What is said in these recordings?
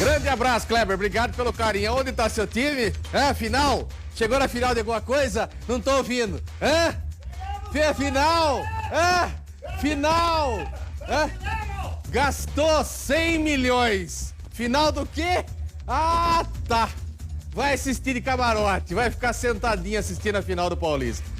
Grande abraço, Kleber. Obrigado pelo carinho. Onde tá seu time? Final? Chegou na final de alguma coisa? Não tô ouvindo. Final? Final? Gastou 100 milhões. Final do quê? Ah, tá. Vai assistir de camarote. Vai ficar sentadinho assistindo a final do Paulista.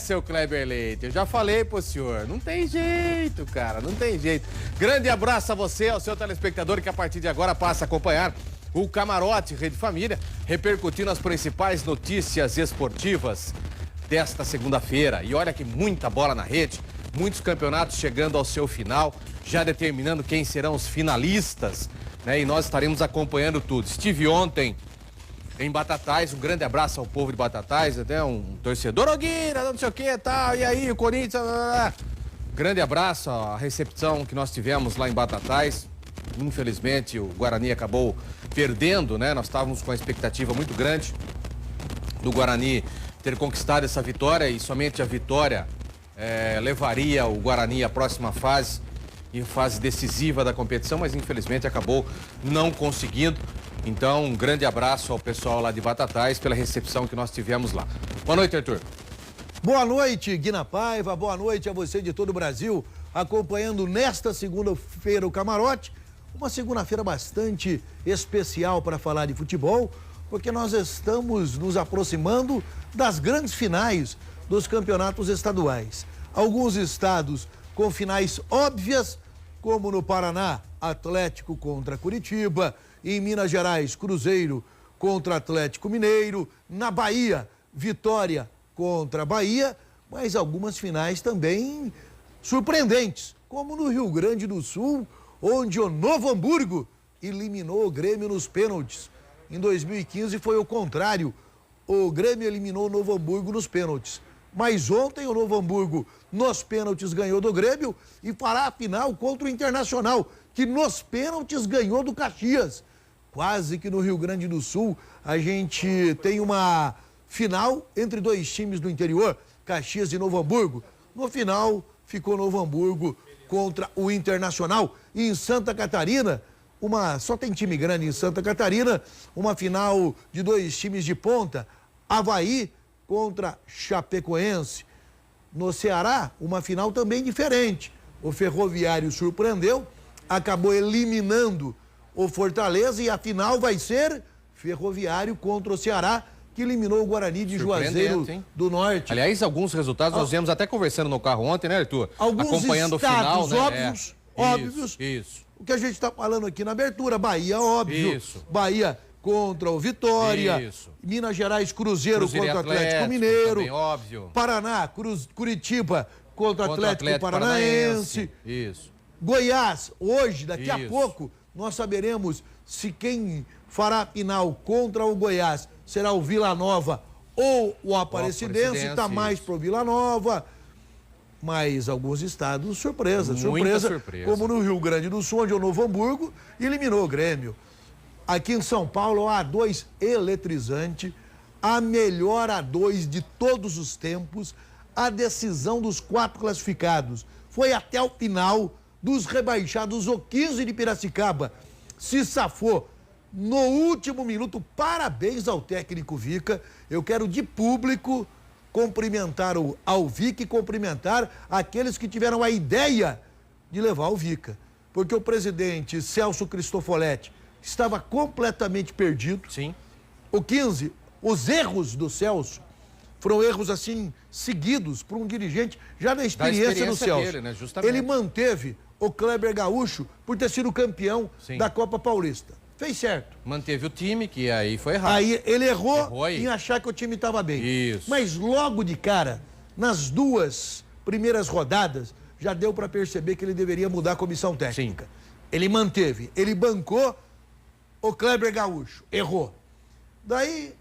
Seu Kleber Leite, eu já falei pro senhor, não tem jeito, cara, não tem jeito. Grande abraço a você, ao seu telespectador que a partir de agora passa a acompanhar o Camarote Rede Família, repercutindo as principais notícias esportivas desta segunda-feira. E olha que muita bola na rede, muitos campeonatos chegando ao seu final, já determinando quem serão os finalistas, né? E nós estaremos acompanhando tudo. Estive ontem em Batatais, um grande abraço ao povo de Batatais, até um torcedor, Guira, não sei o que, tal, e aí, o Corinthians, grande abraço à recepção que nós tivemos lá em Batatais. Infelizmente, o Guarani acabou perdendo, né? Nós estávamos com uma expectativa muito grande do Guarani ter conquistado essa vitória, e somente a vitória levaria o Guarani à próxima fase, e fase decisiva da competição, mas infelizmente acabou não conseguindo. Então, um grande abraço ao pessoal lá de Batatais pela recepção que nós tivemos lá. Boa noite, Arthur. Boa noite, Guina Paiva. Boa noite a você de todo o Brasil, acompanhando nesta segunda-feira o Camarote. Uma segunda-feira bastante especial para falar de futebol, porque nós estamos nos aproximando das grandes finais dos campeonatos estaduais. Alguns estados com finais óbvias, como no Paraná, Atlético contra Curitiba. Em Minas Gerais, Cruzeiro contra Atlético Mineiro. Na Bahia, Vitória contra Bahia. Mas algumas finais também surpreendentes, como no Rio Grande do Sul, onde o Novo Hamburgo eliminou o Grêmio nos pênaltis. Em 2015 foi o contrário. O Grêmio eliminou o Novo Hamburgo nos pênaltis. Mas ontem o Novo Hamburgo nos pênaltis ganhou do Grêmio e fará a final contra o Internacional, que nos pênaltis ganhou do Caxias. Quase que no Rio Grande do Sul a gente tem uma final entre dois times do interior, Caxias e Novo Hamburgo. No final ficou Novo Hamburgo contra o Internacional. E em Santa Catarina, só tem time grande em Santa Catarina, uma final de dois times de ponta, Avaí contra Chapecoense. No Ceará, uma final também diferente. O Ferroviário surpreendeu, acabou eliminando o Fortaleza, e a final vai ser Ferroviário contra o Ceará, que eliminou o Guarani de Juazeiro do Norte. Aliás, alguns resultados nós viemos até conversando no carro ontem, né, Arthur? Alguns acompanhando estados, o final, óbvios. Isso. O que a gente está falando aqui na abertura, Bahia, óbvio. Isso. Bahia contra o Vitória. Isso. Minas Gerais, Cruzeiro contra o Atlético Mineiro. Também, óbvio. Paraná, Curitiba contra o Atlético Paranaense. Isso. Goiás, hoje, daqui a pouco, nós saberemos se quem fará a final contra o Goiás será o Vila Nova ou o Aparecidense. Está mais pro Vila Nova. Mas alguns estados, surpresa, como no Rio Grande do Sul, onde o Novo Hamburgo eliminou o Grêmio. Aqui em São Paulo, a A2 eletrizante, a melhor A2 de todos os tempos, a decisão dos 4 classificados. Foi até o final, dos rebaixados, o 15 de Piracicaba se safou no último minuto. Parabéns ao técnico Vica. Eu quero de público cumprimentar o Alvic e cumprimentar aqueles que tiveram a ideia de levar o Vica. Porque o presidente Celso Cristofoletti estava completamente perdido. Sim. O 15, os erros do Celso foram erros assim seguidos por um dirigente já da experiência do Celso. Dele, né? Justamente. Ele manteve o Kleber Gaúcho por ter sido campeão da Copa Paulista. Fez certo. Manteve o time, que aí foi errado. Aí ele errou em achar que o time estava bem. Isso. Mas logo de cara, nas 2 primeiras rodadas, já deu para perceber que ele deveria mudar a comissão técnica. Sim. Ele manteve, ele bancou o Kleber Gaúcho, errou. Daí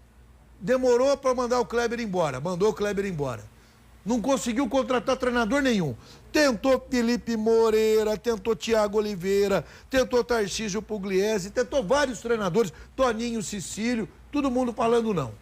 demorou para mandar o Kleber embora, mandou o Kleber embora. Não conseguiu contratar treinador nenhum. Tentou Felipe Moreira, tentou Thiago Oliveira, tentou Tarcísio Pugliese, tentou vários treinadores, Toninho Cecílio, todo mundo falando não.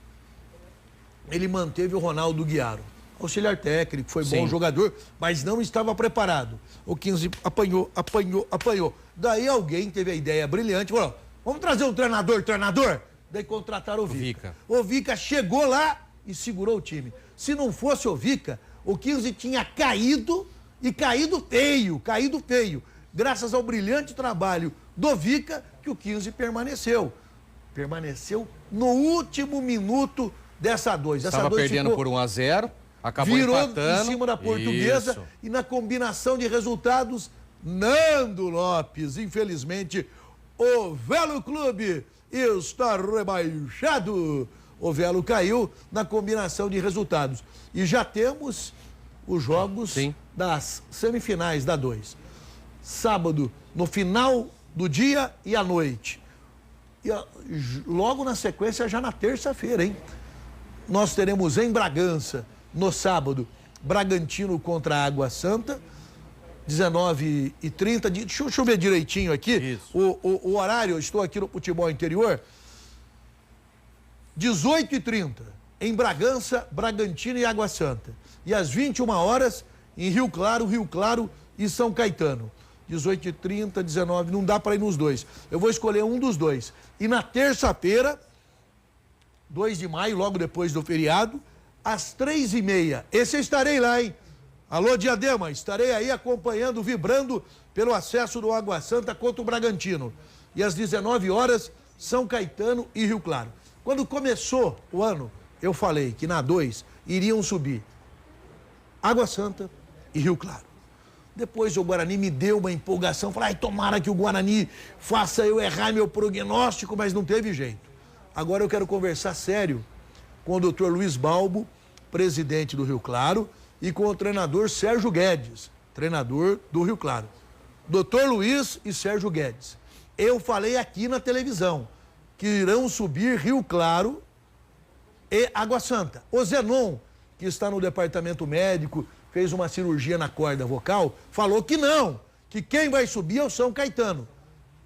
Ele manteve o Ronaldo Guiaro, auxiliar técnico, foi bom jogador, mas não estava preparado. O 15 apanhou. Daí alguém teve a ideia brilhante, falou, Vamos trazer um treinador. Daí contrataram o Vica. O Vica chegou lá e segurou o time. Se não fosse o Vica, o 15 tinha caído e caído feio. Graças ao brilhante trabalho do Vica, que o 15 permaneceu. Permaneceu no último minuto dessa 2. Estava perdendo por 1-0, acabou virou empatando. Em cima da Portuguesa. Isso. E na combinação de resultados, Nando Lopes, infelizmente, o Velo Clube está rebaixado. O Velo caiu na combinação de resultados. E já temos os jogos das semifinais da 2. Sábado, no final do dia e à noite. E logo na sequência, já na terça-feira, hein? Nós teremos em Bragança, no sábado, Bragantino contra a Água Santa, 19h30. Deixa eu ver direitinho aqui. O horário, eu estou aqui no Futebol Interior. 18h30, em Bragança, Bragantino e Água Santa. E às 21 horas, em Rio Claro e São Caetano. 18h30, 19h, não dá para ir nos dois. Eu vou escolher um dos dois. E na terça-feira, 2 de maio, logo depois do feriado, às 3h30. Esse eu estarei lá, hein? Alô, Diadema, estarei aí acompanhando, vibrando pelo acesso do Água Santa contra o Bragantino. E às 19 horas, São Caetano e Rio Claro. Quando começou o ano, eu falei que na 2 iriam subir Água Santa e Rio Claro. Depois o Guarani me deu uma empolgação, falei, ai, tomara que o Guarani faça eu errar meu prognóstico, mas não teve jeito. Agora eu quero conversar sério com o Dr. Luiz Balbo, presidente do Rio Claro, e com o treinador Sérgio Guedes, treinador do Rio Claro. Dr. Luiz e Sérgio Guedes, eu falei aqui na televisão que irão subir Rio Claro e Água Santa. O Zenon, que está no departamento médico, fez uma cirurgia na corda vocal, falou que não, que quem vai subir é o São Caetano.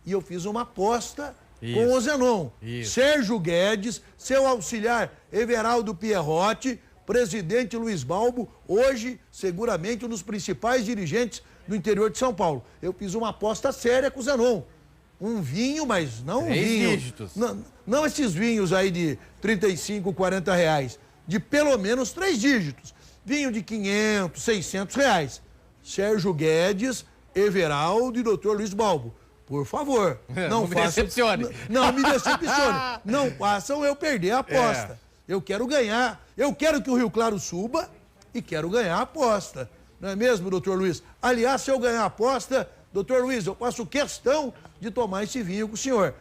E eu fiz uma aposta com o Zenon. Sérgio Guedes, seu auxiliar Everaldo Pierrotti, presidente Luiz Balbo, hoje seguramente um dos principais dirigentes do interior de São Paulo. Eu fiz uma aposta séria com o Zenon. Um vinho, mas não um vinho. Dígitos. Não esses vinhos aí de 35, 40 reais. De pelo menos 3 dígitos. Vinho de 500, 600 reais. Sérgio Guedes, Everaldo e Dr. Luiz Balbo. Por favor, não me decepcione. Não me decepcione. Não façam eu perder a aposta. Eu quero ganhar. Eu quero que o Rio Claro suba e quero ganhar a aposta. Não é mesmo, doutor Luiz? Aliás, se eu ganhar a aposta, doutor Luiz, eu faço questão de tomar esse vinho com o senhor.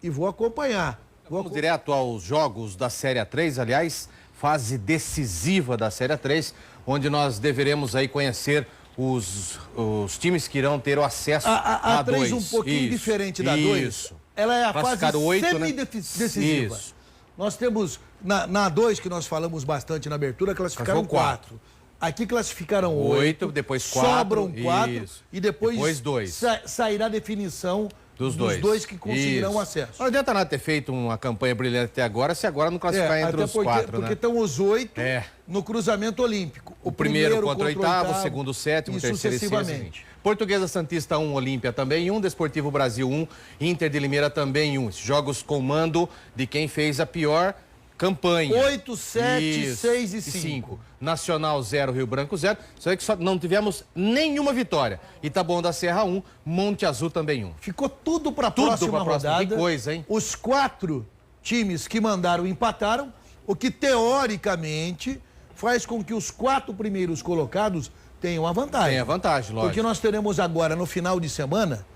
E vou acompanhar. Vamos direto aos jogos da Série A3, aliás, fase decisiva da Série A3, onde nós deveremos aí conhecer os times que irão ter o acesso à A2. A 3 um pouquinho diferente da 2. Ela é a fase semidecisiva. Isso. Nós temos, na 2, que nós falamos bastante na abertura, classificaram 4. Aqui classificaram 8, depois 4. Sobram 4 e depois 2. Sairá a definição dos dois que conseguirão acesso. Não adianta nada ter feito uma campanha brilhante até agora, se agora não classificar entre os 4, né? Porque estão os 8 no cruzamento olímpico. O primeiro contra o oitavo, o segundo, o sétimo, o terceiro e sexto. Portuguesa Santista 1, Olímpia também 1, Desportivo Brasil 1, Inter de Limeira também 1. Jogos com mando de quem fez a pior campanha. 8, 7, 6 e 5. Nacional 0, Rio Branco 0. Só é que só não tivemos nenhuma vitória. Itabão da Serra 1, Monte Azul também 1. Ficou tudo para a próxima rodada. Que coisa, hein? Os 4 times que mandaram empataram, o que teoricamente faz com que os 4 primeiros colocados tenham a vantagem. Tem a vantagem, lógico. Porque nós teremos agora, no final de semana,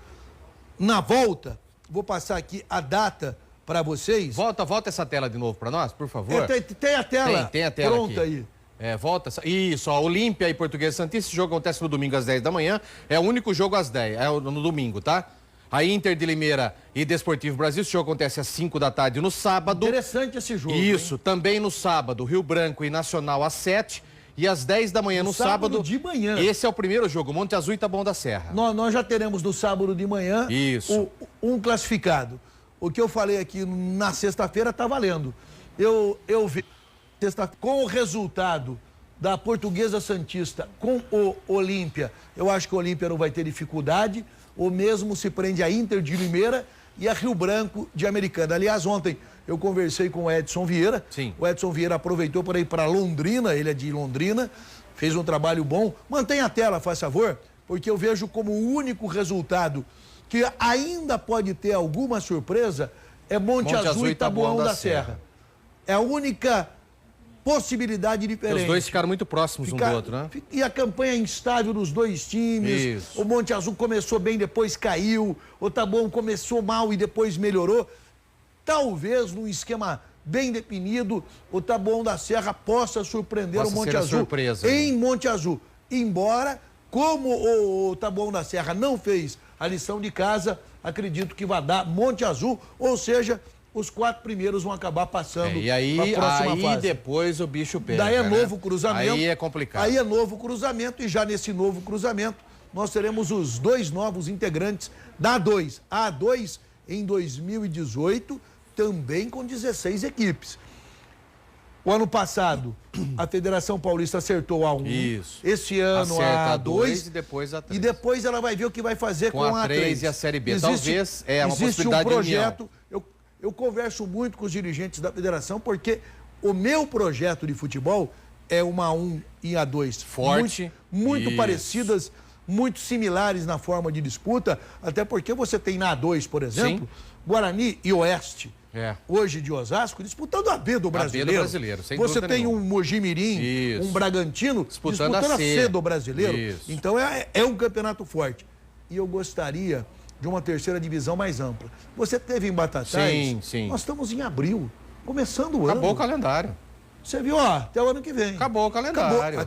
na volta, vou passar aqui a data para vocês. Volta essa tela de novo para nós, por favor. Tem a tela, tem a tela pronta aqui. Aí. Volta. Isso, ó, Olímpia e Portuguesa Santista. Esse jogo acontece no domingo às 10 da manhã. É o único jogo às 10, no domingo, tá? A Inter de Limeira e Desportivo Brasil. Esse jogo acontece às 5 da tarde no sábado. Interessante esse jogo. Isso, hein? Também no sábado, Rio Branco e Nacional às 7. E às 10 da manhã no sábado. De manhã. Esse é o primeiro jogo, Monte Azul e Itabão da Serra. Nós já teremos no sábado de manhã um classificado. O que eu falei aqui na sexta-feira está valendo. Eu vi com o resultado da Portuguesa Santista com o Olímpia, eu acho que o Olímpia não vai ter dificuldade. O mesmo se prende a Inter de Limeira e a Rio Branco de Americana. Aliás, ontem eu conversei com o Edson Vieira. Sim. O Edson Vieira aproveitou para ir para Londrina, ele é de Londrina, fez um trabalho bom. Mantenha a tela, faz favor, porque eu vejo como o único resultado que ainda pode ter alguma surpresa é Monte Azul e Taboão da Serra. É a única possibilidade diferente. Os dois ficaram muito próximos um do outro, né? E a campanha instável dos dois times. Isso. O Monte Azul começou bem, depois caiu. O Taboão começou mal e depois melhorou. Talvez num esquema bem definido, o Taboão da Serra possa surpreender o Monte Azul surpresa, em Monte Azul. Embora, como o Taboão da Serra não fez a lição de casa, acredito que vai dar Monte Azul, ou seja, os 4 primeiros vão acabar passando e aí, para a próxima fase. Depois o bicho pega. Daí é novo né? cruzamento. Aí é complicado. Aí é novo cruzamento e já nesse novo cruzamento nós teremos os 2 novos integrantes da A2. A A2 em 2018 também com 16 equipes. O ano passado a Federação Paulista acertou a 1. Isso. Esse ano acerta a A2 e depois a 3. E depois ela vai ver o que vai fazer com a 3 e a Série B. Talvez é uma existe possibilidade um projeto. Eu converso muito com os dirigentes da federação porque o meu projeto de futebol é uma A1 e A2. Forte. Muito parecidas, muito similares na forma de disputa, até porque você tem na A2, por exemplo, Sim. Guarani e Oeste. Hoje de Osasco, disputando a B do brasileiro. A B do brasileiro, sem Você dúvida tem nenhuma. um Mojimirim, um Bragantino, disputando a C do brasileiro. Isso. Então é um campeonato forte. E eu gostaria de uma terceira divisão mais ampla. Você teve em Batatais? Sim. Nós estamos em abril, começando o ano. Acabou o calendário. Você viu, ó, até o ano que vem. Acabou o calendário.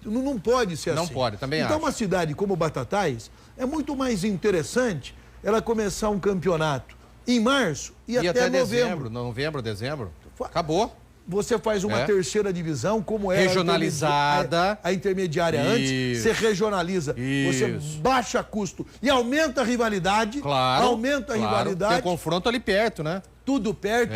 Não pode ser assim. Não pode, também Então acho. uma cidade como Batatais é muito mais interessante ela começar um campeonato em março e até novembro. Novembro, dezembro. Acabou. Você faz uma terceira divisão, como era regionalizada. a intermediária antes, você regionaliza, você baixa custo e aumenta a rivalidade. Claro. Aumenta a rivalidade. Tem confronto ali perto, né? Tudo perto.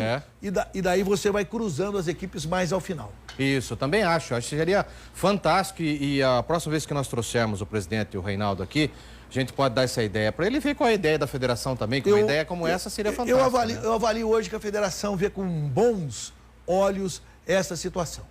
E daí você vai cruzando as equipes mais ao final. Isso, eu também acho. Acho que seria fantástico e a próxima vez que nós trouxermos o presidente e o Reinaldo aqui, a gente pode dar essa ideia para ele ver qual é a ideia da federação também, que uma ideia como essa seria fantástica. Eu avalio hoje que a federação vê com bons olhos essa situação.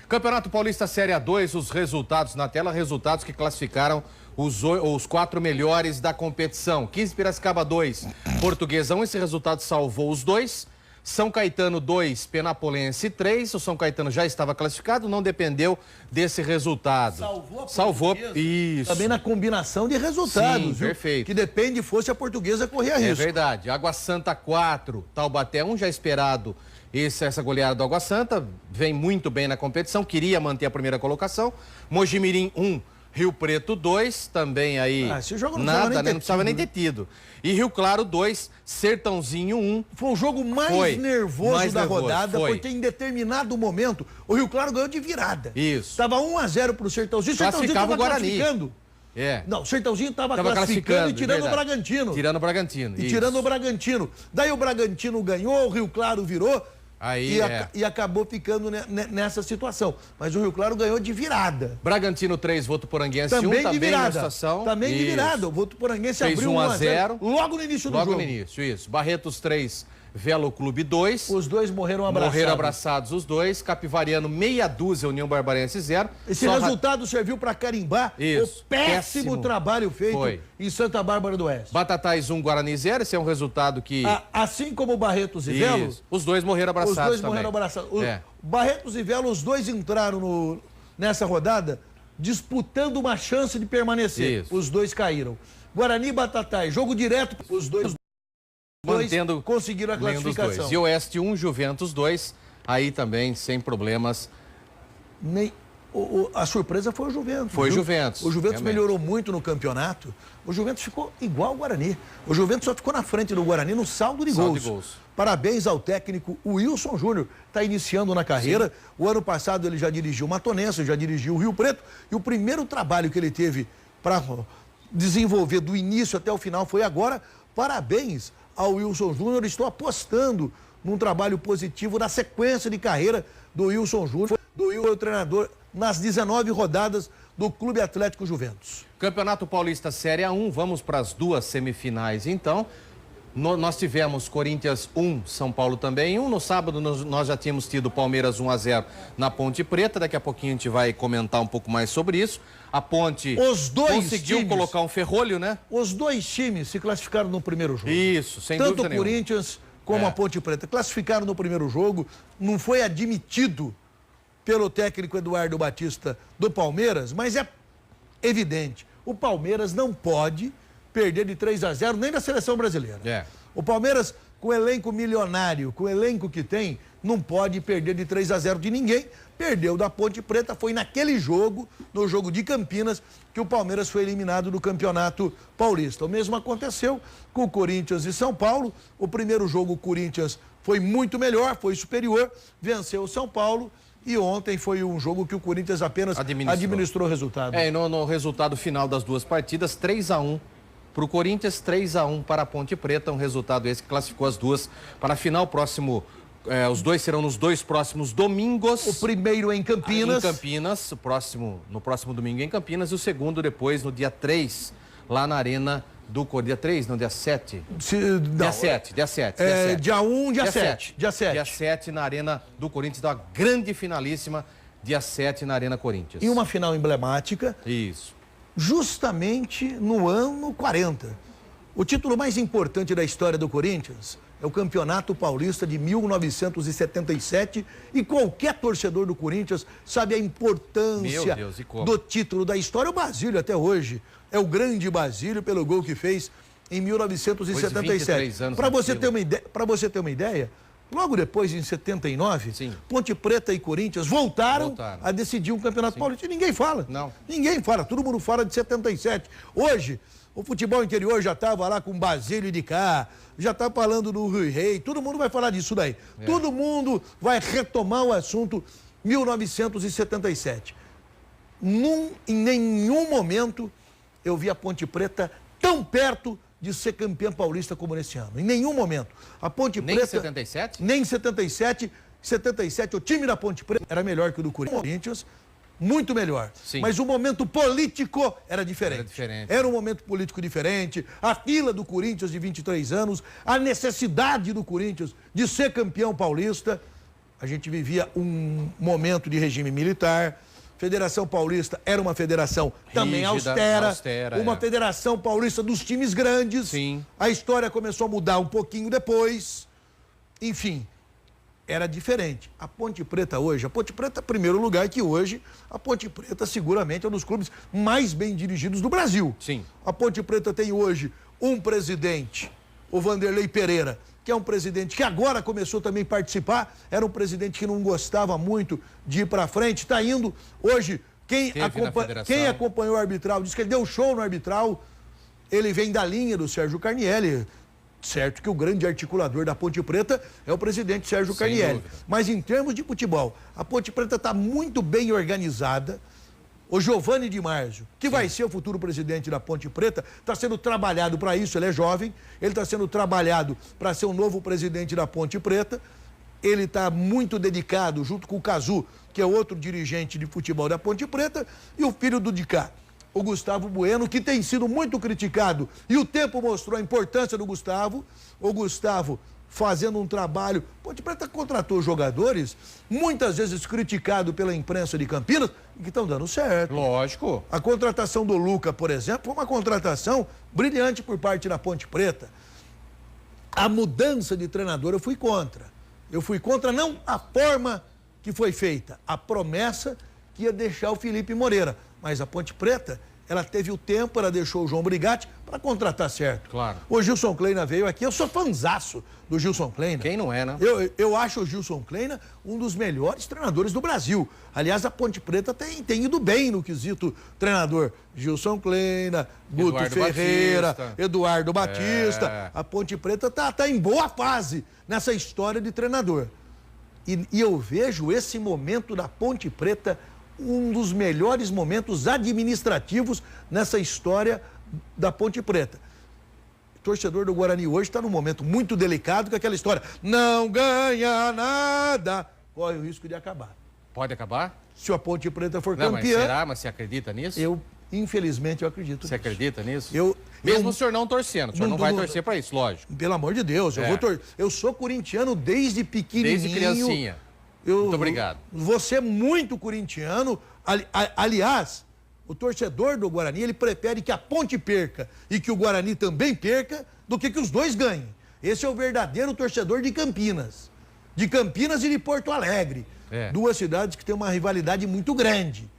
Campeonato Paulista Série A2, os resultados na tela, resultados que classificaram os 4 melhores da competição. 15 Piracicaba 2, Portuguesão, esse resultado salvou os 2. São Caetano 2, Penapolense 3. O São Caetano já estava classificado, não dependeu desse resultado. Salvou. Isso. Também na combinação de resultados. Sim, viu? Perfeito. Que depende fosse a Portuguesa correr a risco. É verdade. Água Santa 4, Taubaté 1, já esperado essa goleada do Água Santa. Vem muito bem na competição, queria manter a primeira colocação. Mojimirim 1. Rio Preto 2, também aí esse jogo não precisava nem ter tido. E Rio Claro 2, Sertãozinho 1. Foi o jogo mais nervoso da rodada, porque em determinado momento o Rio Claro ganhou de virada. Isso. Estava 1-0 pro Sertãozinho. O Sertãozinho estava classificando. Não, o Sertãozinho estava classificando e tirando o Bragantino. Tirando o Bragantino. E tirando o Bragantino. Daí o Bragantino ganhou, o Rio Claro virou. E acabou ficando nessa situação. Mas o Rio Claro ganhou de virada. Bragantino 3, Votuporanguense 1, também de virada. Na situação. Também de virada. O Votuporanguense abriu 1-0 logo no início do jogo. Logo no início, isso. Barretos 3, Velo Clube 2. Os dois morreram abraçados. Morreram abraçados os dois. Capivariano meia dúzia, União Barbarense 0. Esse resultado serviu para carimbar o péssimo trabalho feito em Santa Bárbara do Oeste. Batatais 1, Guarani 0. Esse é um resultado que... Assim como Barretos e Velo... Os dois morreram abraçados também. Os dois morreram abraçados. Barretos e Velo, os dois entraram nessa rodada disputando uma chance de permanecer. Os dois caíram. Guarani e Batatais, jogo direto, os dois conseguiram a classificação. E Oeste 1, Juventus 2, aí também sem problemas. A surpresa foi o Juventus. Foi o Juventus. O Juventus melhorou muito no campeonato. O Juventus ficou igual ao Guarani. O Juventus só ficou na frente do Guarani no saldo de gols. Parabéns ao técnico Wilson Júnior. Está iniciando na carreira. O ano passado ele já dirigiu Matonense, já dirigiu o Rio Preto. E o primeiro trabalho que ele teve para desenvolver do início até o final foi agora. Parabéns ao Wilson Júnior. Estou apostando num trabalho positivo na sequência de carreira do Wilson Júnior. O treinador nas 19 rodadas do Clube Atlético Juventus. Campeonato Paulista Série A1, vamos para as 2 semifinais então. Nós tivemos Corinthians 1, São Paulo também 1. No sábado nós já tínhamos tido Palmeiras 1-0 na Ponte Preta. Daqui a pouquinho a gente vai comentar um pouco mais sobre isso. A Ponte conseguiu colocar um ferrolho, né? Os dois times se classificaram no primeiro jogo. Isso, sem dúvida nenhuma. Tanto o Corinthians como a Ponte Preta classificaram no primeiro jogo. Não foi admitido pelo técnico Eduardo Batista do Palmeiras, mas é evidente. O Palmeiras não pode perder de 3-0 nem na seleção brasileira. O Palmeiras, com o elenco milionário, com o elenco que tem, não pode perder de 3-0 de ninguém. Perdeu da Ponte Preta, foi naquele jogo, no jogo de Campinas, que o Palmeiras foi eliminado do Campeonato Paulista. O mesmo aconteceu com o Corinthians e São Paulo. O primeiro jogo o Corinthians foi muito melhor, foi superior, venceu o São Paulo. E ontem foi um jogo que o Corinthians apenas administrou o resultado. E no resultado final das duas partidas, 3-1 para o Corinthians, 3-1 para a Ponte Preta. Um resultado esse que classificou as duas para a final. Próximo, os dois serão nos dois próximos domingos. O primeiro em Campinas. Em Campinas, no próximo domingo em Campinas. E o segundo depois, no dia 3, lá na Arena do Corinthians. Dia 3, não, dia 7. Dia 7. Dia 1, dia 7. Dia 7 na Arena do Corinthians. Então, uma grande finalíssima, dia 7 na Arena Corinthians. E uma final emblemática. Isso. Justamente no ano 40. O título mais importante da história do Corinthians é o Campeonato Paulista de 1977 e qualquer torcedor do Corinthians sabe a importância do título da história. O Basílio até hoje é o grande Basílio pelo gol que fez em 1977. Para você ter uma ideia, logo depois, em 79, Ponte Preta e Corinthians voltaram a decidir um Campeonato Paulista. E ninguém fala. Não. Ninguém fala. Todo mundo fala de 77. Hoje, o futebol interior já estava lá com Basílio de cá, já está falando do Rui Rei. Todo mundo vai falar disso daí. Todo mundo vai retomar o assunto 1977. Em nenhum momento eu vi a Ponte Preta tão perto de ser campeã paulista como nesse ano. Em nenhum momento. A Ponte Preta... Nem em 77? Nem em 77. 77, o time da Ponte Preta era melhor que o do Corinthians. Muito melhor. Sim. Mas o momento político era diferente. Era um momento político diferente. A fila do Corinthians de 23 anos, a necessidade do Corinthians de ser campeão paulista. A gente vivia um momento de regime militar. Federação Paulista era uma federação também austera, uma federação paulista dos times grandes. Sim. A história começou a mudar um pouquinho depois. Enfim, era diferente. A Ponte Preta hoje, a Ponte Preta, primeiro lugar que hoje, a Ponte Preta seguramente é um dos clubes mais bem dirigidos do Brasil. Sim. A Ponte Preta tem hoje um presidente, o Vanderlei Pereira, que é um presidente que agora começou também a participar, era um presidente que não gostava muito de ir para frente, está indo. Hoje, quem acompanhou o arbitral, diz que ele deu show no arbitral, ele vem da linha do Sérgio Carnielli. Certo que o grande articulador da Ponte Preta é o presidente Sérgio Carnielli. Mas em termos de futebol, a Ponte Preta está muito bem organizada. O Giovanni Di Marzio, que vai ser o futuro presidente da Ponte Preta, está sendo trabalhado para isso, ele é jovem, ele está sendo trabalhado para ser o novo presidente da Ponte Preta. Ele está muito dedicado, junto com o Cazu, que é outro dirigente de futebol da Ponte Preta, e o filho do Dicá, o Gustavo Bueno, que tem sido muito criticado, e o tempo mostrou a importância do Gustavo. O Gustavo fazendo um trabalho. Ponte Preta contratou jogadores, muitas vezes criticado pela imprensa de Campinas, que estão dando certo. Lógico. A contratação do Luca, por exemplo, foi uma contratação brilhante por parte da Ponte Preta. A mudança de treinador eu fui contra. Eu fui contra não a forma que foi feita, a promessa que ia deixar o Felipe Moreira. Mas a Ponte Preta, ela teve o tempo, ela deixou o João Brigatti para contratar certo. Claro. O Gilson Kleina veio aqui, eu sou fanzaço do Gilson Kleina. Quem não é, né? Eu acho o Gilson Kleina um dos melhores treinadores do Brasil. Aliás, a Ponte Preta tem ido bem no quesito treinador. Gilson Kleina, Guto Ferreira, Eduardo Batista. A Ponte Preta tá em boa fase nessa história de treinador. E eu vejo esse momento da Ponte Preta um dos melhores momentos administrativos nessa história da Ponte Preta. O torcedor do Guarani hoje está num momento muito delicado com aquela história. Não ganha nada, corre o risco de acabar. Pode acabar? Se a Ponte Preta for campeã... Mas será? Mas você acredita nisso? Infelizmente, eu acredito nisso. Você acredita nisso? Mesmo o senhor não torcendo, o senhor não vai torcer para isso, lógico. Pelo amor de Deus, eu sou corintiano desde pequenininho. Desde criancinha. Muito obrigado. Você é muito corintiano. Aliás, o torcedor do Guarani, ele prefere que a Ponte perca e que o Guarani também perca do que os dois ganhem. Esse é o verdadeiro torcedor de Campinas. De Campinas e de Porto Alegre. Duas cidades que têm uma rivalidade muito grande.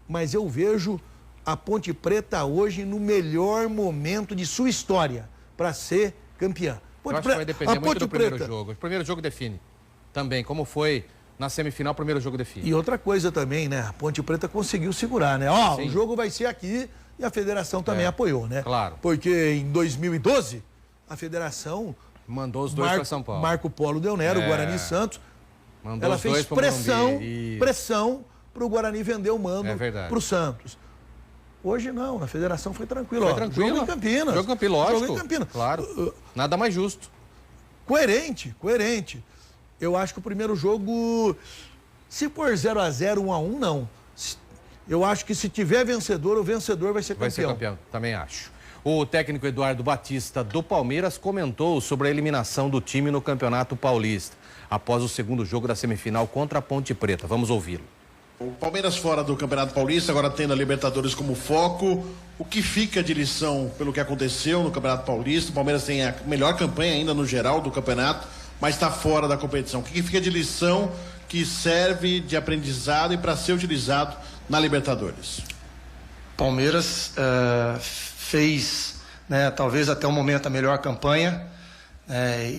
Mas eu vejo a Ponte Preta hoje no melhor momento de sua história para ser campeã. Eu acho que vai depender muito do primeiro jogo. O primeiro jogo define também, como foi na semifinal, o primeiro jogo define. E outra coisa também, né? A Ponte Preta conseguiu segurar, né? O jogo vai ser aqui e a federação também apoiou, né? Claro. Porque em 2012, a federação mandou os dois para São Paulo. Marco Polo Del Nero, Guarani e Santos. Mandou ela fez pressão para o Guarani vender o mando para o Santos. Hoje não, na federação foi tranquilo. Tranquilo. Jogo em Campinas. Jogo em Campinas, lógico. Jogo em Campinas. Claro. Nada mais justo. Coerente. Eu acho que o primeiro jogo, se for 0-0, 1-1, não. Eu acho que se tiver vencedor, o vencedor vai ser campeão. Vai ser campeão, também acho. O técnico Eduardo Batista do Palmeiras comentou sobre a eliminação do time no Campeonato Paulista, após o segundo jogo da semifinal contra a Ponte Preta. Vamos ouvi-lo. O Palmeiras fora do Campeonato Paulista, agora tendo a Libertadores como foco, o que fica de lição pelo que aconteceu no Campeonato Paulista? O Palmeiras tem a melhor campanha ainda no geral do campeonato, mas está fora da competição. O que fica de lição que serve de aprendizado e para ser utilizado na Libertadores? Palmeiras fez, talvez até o momento, a melhor campanha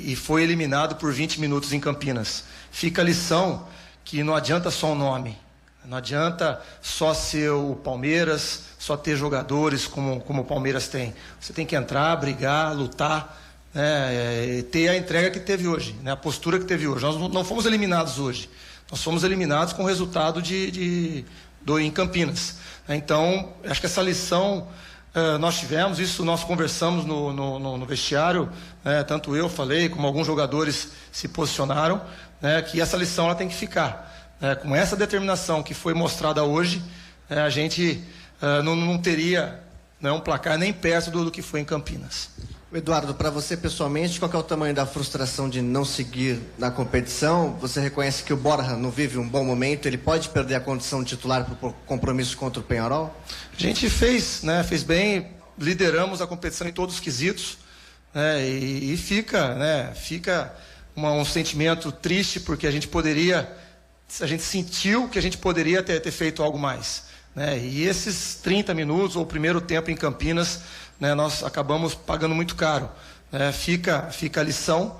e foi eliminado por 20 minutos em Campinas. Fica a lição que não adianta só o nome. Não adianta só ser o Palmeiras, só ter jogadores como o Palmeiras tem. Você tem que entrar, brigar, lutar, ter a entrega que teve hoje, a postura que teve hoje. Nós não fomos eliminados hoje. Nós fomos eliminados com o resultado em Campinas. Então, acho que essa lição nós tivemos, isso nós conversamos no vestiário, tanto eu falei, como alguns jogadores se posicionaram, que essa lição ela tem que ficar. Com essa determinação que foi mostrada hoje, a gente não teria um placar nem perto do que foi em Campinas. Eduardo, para você pessoalmente, qual que é o tamanho da frustração de não seguir na competição? Você reconhece que o Borja não vive um bom momento? Ele pode perder a condição de titular por compromisso contra o Peñarol? A gente fez bem, lideramos a competição em todos os quesitos, e fica um sentimento triste, porque a gente sentiu que a gente poderia ter feito algo mais. E esses 30 minutos, ou o primeiro tempo em Campinas, nós acabamos pagando muito caro. Fica a lição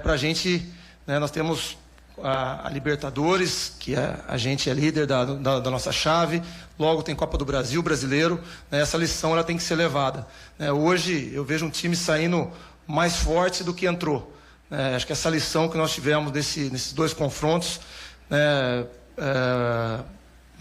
para a gente. Nós temos a Libertadores, que a gente é líder da nossa chave, logo tem Copa do Brasil, brasileiro. Essa lição ela tem que ser levada. Hoje eu vejo um time saindo mais forte do que entrou. Acho que essa lição que nós tivemos nesses dois confrontos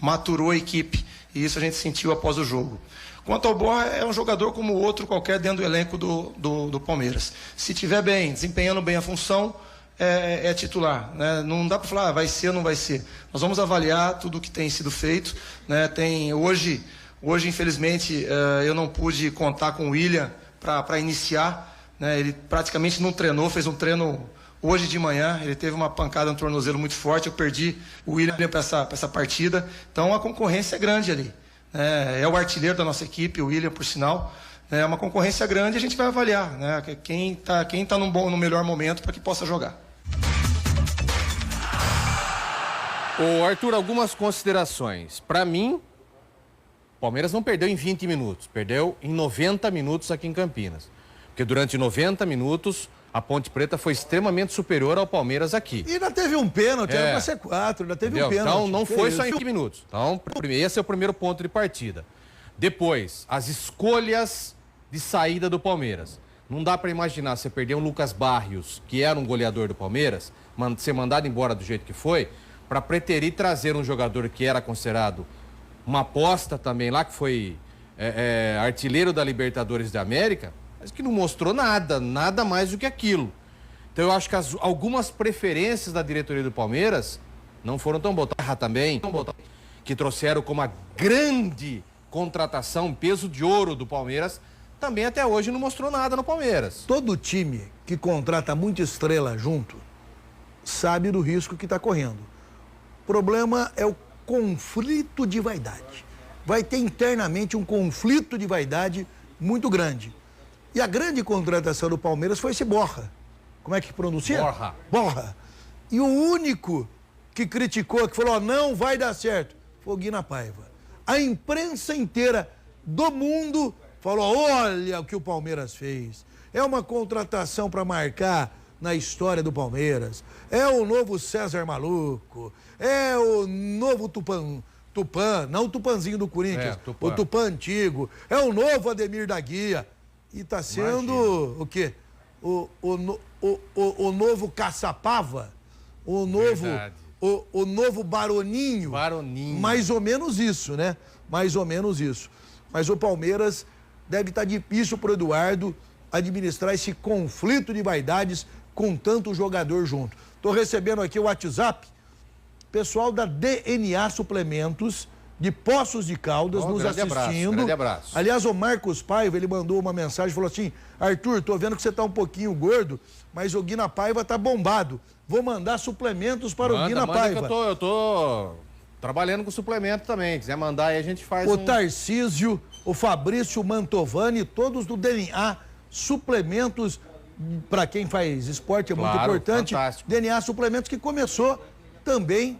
maturou a equipe, e isso a gente sentiu após o jogo. Quanto ao Borja, é um jogador como outro qualquer dentro do elenco do Palmeiras. Se estiver bem, desempenhando bem a função, é titular. Não dá para falar vai ser ou não vai ser. Nós vamos avaliar tudo o que tem sido feito. Hoje, infelizmente, eu não pude contar com o William para iniciar. Ele praticamente não treinou, fez um treino hoje de manhã. Ele teve uma pancada no tornozelo muito forte. Eu perdi o William para essa partida. Então a concorrência é grande ali. É o artilheiro da nossa equipe, o William, por sinal. É uma concorrência grande, e a gente vai avaliar quem tá no melhor momento para que possa jogar. Ô Arthur, algumas considerações. Para mim, o Palmeiras não perdeu em 20 minutos, perdeu em 90 minutos aqui em Campinas. Porque durante 90 minutos a Ponte Preta foi extremamente superior ao Palmeiras aqui. E ainda teve um pênalti, era pra ser 4, ainda teve um pênalti. Então não foi só em 20 minutos. Então, esse é o primeiro ponto de partida. Depois, as escolhas de saída do Palmeiras. Não dá para imaginar você perder um Lucas Barrios, que era um goleador do Palmeiras, ser mandado embora do jeito que foi, para preterir trazer um jogador que era considerado uma aposta também lá, que foi artilheiro da Libertadores da América, mas que não mostrou nada mais do que aquilo. Então eu acho que algumas preferências da diretoria do Palmeiras não foram tão boas. Também, que trouxeram como a grande contratação, peso de ouro do Palmeiras, também até hoje não mostrou nada no Palmeiras. Todo time que contrata muita estrela junto sabe do risco que está correndo. O problema é o conflito de vaidade. Vai ter internamente um conflito de vaidade muito grande. E a grande contratação do Palmeiras foi esse Borja. Como é que pronuncia? Borja. E o único que criticou, que falou, não vai dar certo, foi o Guina Paiva. A imprensa inteira do mundo falou, olha o que o Palmeiras fez. É uma contratação para marcar na história do Palmeiras. É o novo César Maluco. É o novo Tupã, não o Tupanzinho do Corinthians, o Tupã antigo. É o novo Ademir da Guia. E tá sendo o quê? O novo Caçapava, o novo Baroninho. Mais ou menos isso, né? Mais ou menos isso. Mas o Palmeiras deve estar difícil pro Eduardo administrar esse conflito de vaidades com tanto jogador junto. Tô recebendo aqui o WhatsApp, pessoal da DNA Suplementos de Poços de Caldas nos assistindo. Grande abraço. Aliás, o Marcos Paiva, ele mandou uma mensagem, falou assim, Arthur, tô vendo que você tá um pouquinho gordo, mas o Guina Paiva tá bombado. Vou mandar suplementos para o Guina Paiva. Que eu tô trabalhando com suplemento também. Quiser mandar aí, a gente faz o Tarcísio, o Fabrício Mantovani, todos do DNA Suplementos, para quem faz esporte é muito importante. Fantástico. DNA Suplementos, que começou também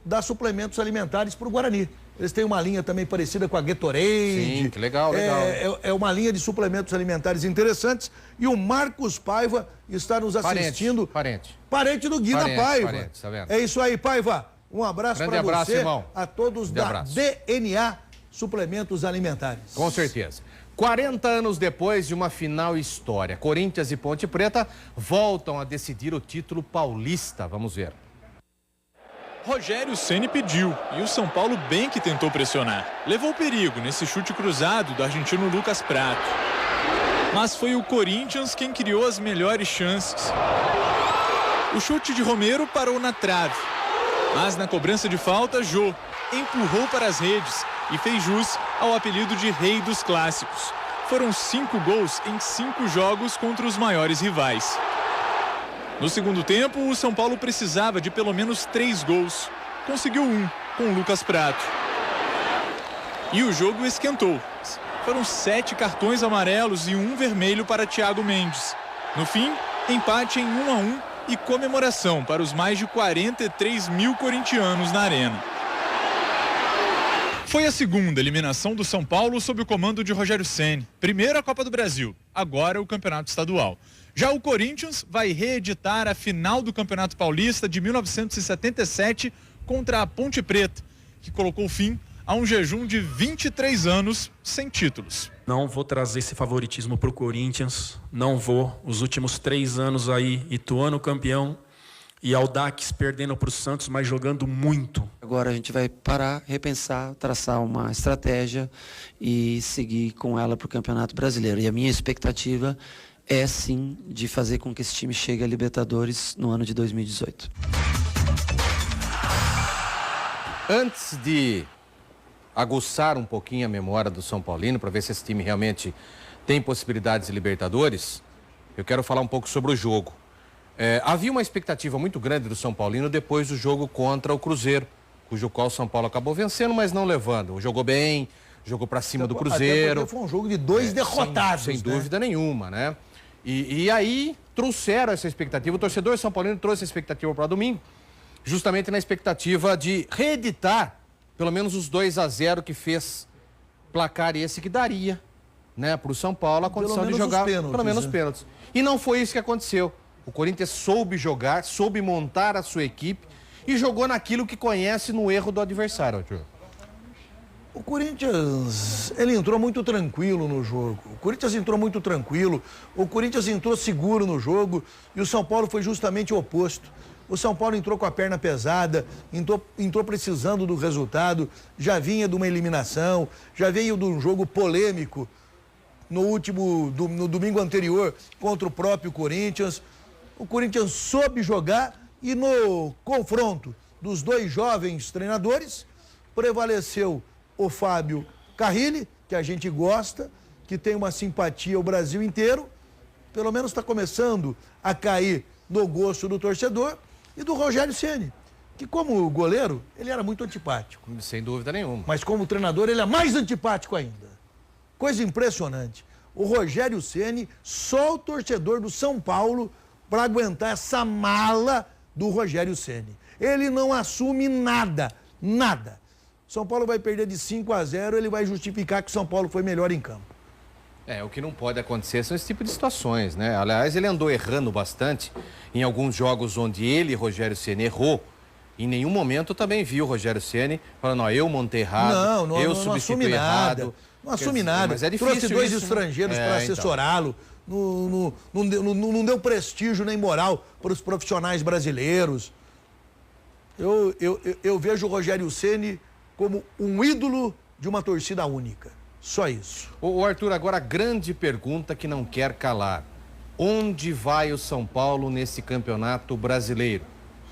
a dar suplementos alimentares para o Guarani. Eles têm uma linha também parecida com a Gatorade. Sim, que legal. É uma linha de suplementos alimentares interessantes. E o Marcos Paiva está nos assistindo. Parente do Guina Paiva. Tá vendo? É isso aí, Paiva. Um abraço para você, irmão. a todos da DNA Suplementos Alimentares. Com certeza. 40 anos depois de uma final histórica, Corinthians e Ponte Preta voltam a decidir o título paulista. Vamos ver. Rogério Ceni pediu e o São Paulo bem que tentou pressionar. Levou perigo nesse chute cruzado do argentino Lucas Prato. Mas foi o Corinthians quem criou as melhores chances. O chute de Romero parou na trave. Mas na cobrança de falta, Jô empurrou para as redes e fez jus ao apelido de Rei dos Clássicos. Foram 5 gols em 5 jogos contra os maiores rivais. No segundo tempo, o São Paulo precisava de pelo menos 3 gols. Conseguiu 1 com o Lucas Prato. E o jogo esquentou. Foram 7 cartões amarelos e 1 vermelho para Thiago Mendes. No fim, empate em 1-1 e comemoração para os mais de 43 mil corintianos na arena. Foi a segunda eliminação do São Paulo sob o comando de Rogério Ceni. Primeiro a Copa do Brasil, agora o Campeonato Estadual. Já o Corinthians vai reeditar a final do Campeonato Paulista de 1977 contra a Ponte Preta, que colocou fim a um jejum de 23 anos sem títulos. Não vou trazer esse favoritismo para o Corinthians, não vou. Os últimos 3 anos aí, Ituano campeão e Audax perdendo para o Santos, mas jogando muito. Agora a gente vai parar, repensar, traçar uma estratégia e seguir com ela para o Campeonato Brasileiro. E a minha expectativa é sim de fazer com que esse time chegue a Libertadores no ano de 2018. Antes de aguçar um pouquinho a memória do São Paulino, para ver se esse time realmente tem possibilidades de Libertadores, eu quero falar um pouco sobre o jogo. Havia uma expectativa muito grande do São Paulino depois do jogo contra o Cruzeiro, cujo qual o São Paulo acabou vencendo, mas não levando. Jogou bem, jogou para cima do Cruzeiro. Até foi um jogo de 2 derrotados, sem dúvida nenhuma, né? E aí trouxeram essa expectativa, o torcedor São Paulino trouxe a expectativa para domingo, justamente na expectativa de reeditar pelo menos os 2-0 que fez placar esse que daria, né, para o São Paulo a condição de jogar pelo menos pênaltis. E não foi isso que aconteceu. O Corinthians soube jogar, soube montar a sua equipe e jogou naquilo que conhece no erro do adversário, Arthur. O Corinthians, ele entrou muito tranquilo no jogo. O Corinthians entrou muito tranquilo, o Corinthians entrou seguro no jogo e o São Paulo foi justamente o oposto. O São Paulo entrou com a perna pesada, entrou precisando do resultado, já vinha de uma eliminação, já veio de um jogo polêmico no domingo anterior contra o próprio Corinthians. O Corinthians soube jogar e no confronto dos 2 jovens treinadores prevaleceu o Fábio Carrilli, que a gente gosta, que tem uma simpatia ao Brasil inteiro, pelo menos está começando a cair no gosto do torcedor, e do Rogério Ceni, que como goleiro, ele era muito antipático. Sem dúvida nenhuma. Mas como treinador, ele é mais antipático ainda. Coisa impressionante. O Rogério Ceni, só o torcedor do São Paulo para aguentar essa mala do Rogério Ceni. Ele não assume nada, nada. São Paulo vai perder de 5-0, ele vai justificar que o São Paulo foi melhor em campo. O que não pode acontecer são esse tipo de situações, né? Aliás, ele andou errando bastante em alguns jogos onde ele, Rogério Ceni, errou. Em nenhum momento eu também vi o Rogério Ceni falando, eu montei errado, eu substituí errado. Não assume nada. Mas é difícil. Trouxe dois estrangeiros para assessorá-lo. Não deu prestígio nem moral para os profissionais brasileiros. Eu vejo o Rogério Ceni como um ídolo de uma torcida única. Só isso. O Arthur, agora a grande pergunta que não quer calar. Onde vai o São Paulo nesse campeonato brasileiro?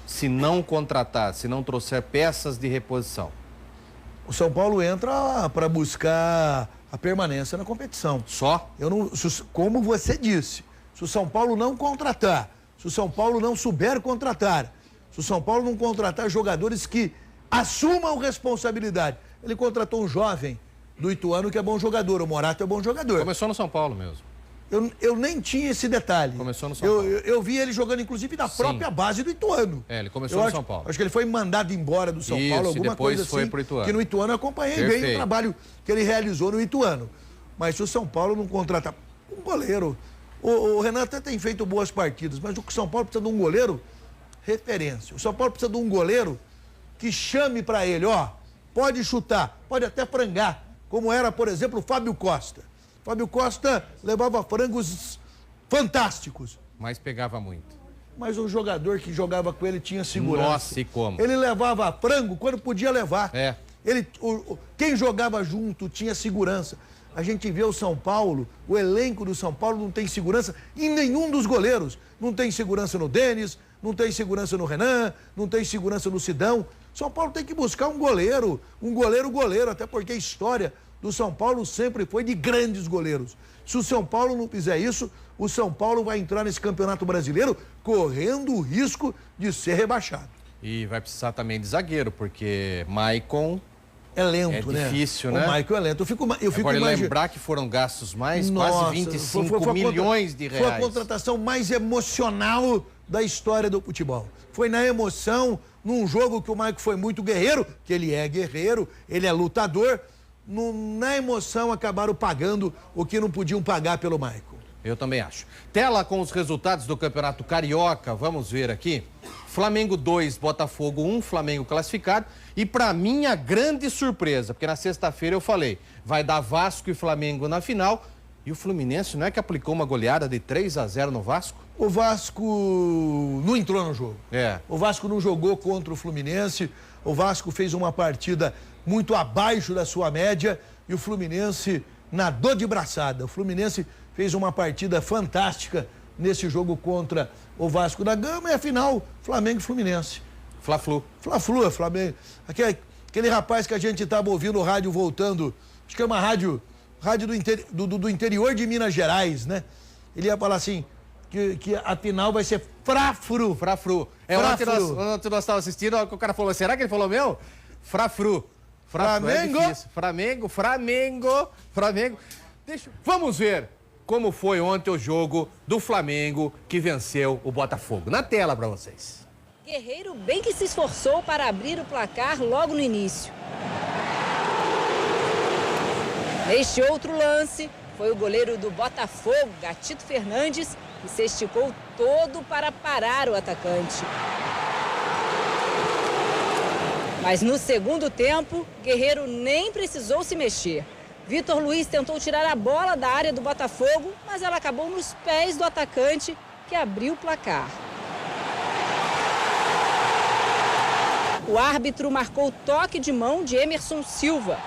Se não contratar, se não trouxer peças de reposição. O São Paulo entra para buscar a permanência na competição. Só? Como você disse, se o São Paulo não contratar, se o São Paulo não souber contratar, se o São Paulo não contratar jogadores que assumam responsabilidade. Ele contratou um jovem do Ituano que é bom jogador, o Morato é bom jogador. Começou no São Paulo mesmo. Eu nem tinha esse detalhe. Começou no São Paulo. Eu vi ele jogando, inclusive, na própria base do Ituano. Ele começou no São Paulo. Acho que ele foi mandado embora do São Paulo, alguma coisa assim. Foi pro Ituano. Que no Ituano eu acompanhei bem o trabalho que ele realizou no Ituano. Mas se o São Paulo não contratar um goleiro, o Renan até tem feito boas partidas, mas o São Paulo precisa de um goleiro referência. O São Paulo precisa de um goleiro que chame para ele, pode chutar, pode até frangar, como era, por exemplo, o Fábio Costa. Fábio Costa levava frangos fantásticos. Mas pegava muito. Mas o jogador que jogava com ele tinha segurança. Nossa, e como? Ele levava frango quando podia levar. Quem jogava junto tinha segurança. A gente vê o São Paulo, o elenco do São Paulo não tem segurança em nenhum dos goleiros. Não tem segurança no Denis, não tem segurança no Renan, não tem segurança no Sidão. São Paulo tem que buscar um goleiro, até porque a história do São Paulo sempre foi de grandes goleiros. Se o São Paulo não fizer isso, o São Paulo vai entrar nesse Campeonato Brasileiro correndo o risco de ser rebaixado. E vai precisar também de zagueiro, porque Maicon é lento, né? É difícil, né? O Maicon é lento. Eu fico lembrar que foram gastos quase 25 milhões de reais. Foi a contratação mais emocional da história do futebol. Foi na emoção, num jogo que o Maicon foi muito guerreiro, que ele é guerreiro, ele é lutador. Na emoção acabaram pagando o que não podiam pagar pelo Maicon. Eu também acho. Tela com os resultados do Campeonato Carioca, vamos ver aqui. Flamengo 2, Botafogo 1, Flamengo classificado. E para mim a grande surpresa, porque na sexta-feira eu falei, vai dar Vasco e Flamengo na final. E o Fluminense não é que aplicou uma goleada de 3-0 no Vasco? O Vasco não entrou no jogo. O Vasco não jogou contra o Fluminense. O Vasco fez uma partida muito abaixo da sua média e o Fluminense nadou de braçada. O Fluminense fez uma partida fantástica nesse jogo contra o Vasco da Gama e afinal, Flamengo e Fluminense. Fla-Flu. Fla-Flu, é Flamengo. Aquele rapaz que a gente estava ouvindo o rádio voltando, acho que é uma rádio do interior de Minas Gerais, né? Ele ia falar assim, que a final vai ser Fra-Fru. Fra-Fru. Ontem nós estávamos assistindo, o cara falou, será que ele falou meu? Fra-Fru. Flamengo. Vamos ver como foi ontem o jogo do Flamengo que venceu o Botafogo. Na tela para vocês. Guerreiro bem que se esforçou para abrir o placar logo no início. Neste outro lance, foi o goleiro do Botafogo, Gatito Fernandes, que se esticou todo para parar o atacante. Mas no segundo tempo, Guerreiro nem precisou se mexer. Vitor Luiz tentou tirar a bola da área do Botafogo, mas ela acabou nos pés do atacante, que abriu o placar. O árbitro marcou toque de mão de Emerson Silva.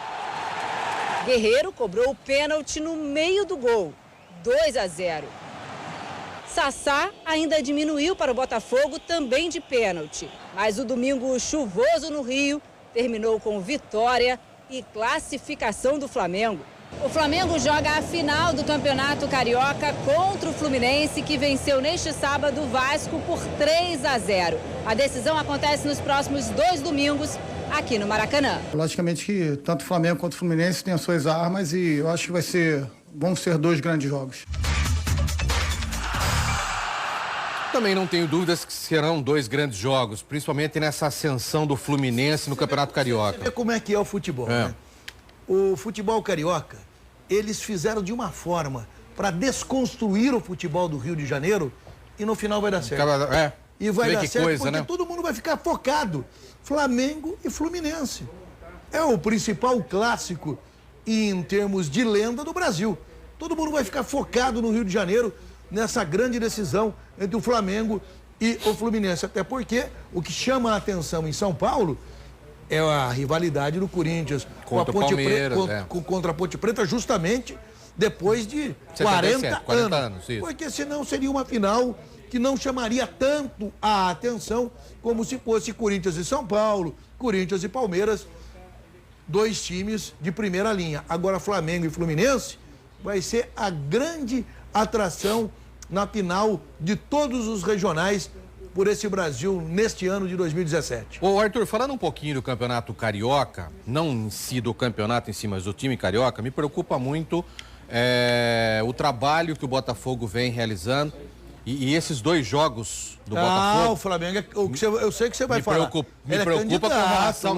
Guerreiro cobrou o pênalti no meio do gol, 2-0. Sassá ainda diminuiu para o Botafogo também de pênalti, mas o domingo chuvoso no Rio terminou com vitória e classificação do Flamengo. O Flamengo joga a final do Campeonato Carioca contra o Fluminense, que venceu neste sábado o Vasco por 3-0. A decisão acontece nos próximos 2 domingos, aqui no Maracanã. Logicamente que tanto o Flamengo quanto o Fluminense têm as suas armas e eu acho que vão ser 2 grandes jogos. Também não tenho dúvidas que serão 2 grandes jogos, principalmente nessa ascensão do Fluminense no Campeonato Carioca. Você vê como é que é o futebol, né? O futebol carioca, eles fizeram de uma forma para desconstruir o futebol do Rio de Janeiro e no final vai dar certo. E vai dar certo porque todo mundo vai ficar focado. Flamengo e Fluminense. É o principal clássico em termos de lenda do Brasil. Todo mundo vai ficar focado no Rio de Janeiro nessa grande decisão entre o Flamengo e o Fluminense. Até porque o que chama a atenção em São Paulo é a rivalidade do Corinthians contra a Ponte Preta, contra a Ponte Preta, justamente depois de 40 anos. Porque senão seria uma final que não chamaria tanto a atenção como se fosse Corinthians e São Paulo, Corinthians e Palmeiras, 2 times de primeira linha. Agora Flamengo e Fluminense vai ser a grande atração na final de todos os regionais por esse Brasil neste ano de 2017. Ô Arthur, falando um pouquinho do Campeonato Carioca, não em si do campeonato em si, mas do time carioca, me preocupa muito o trabalho que o Botafogo vem realizando e esses 2 jogos do Botafogo. O Flamengo, eu sei que você vai falar. Me preocupa com relação,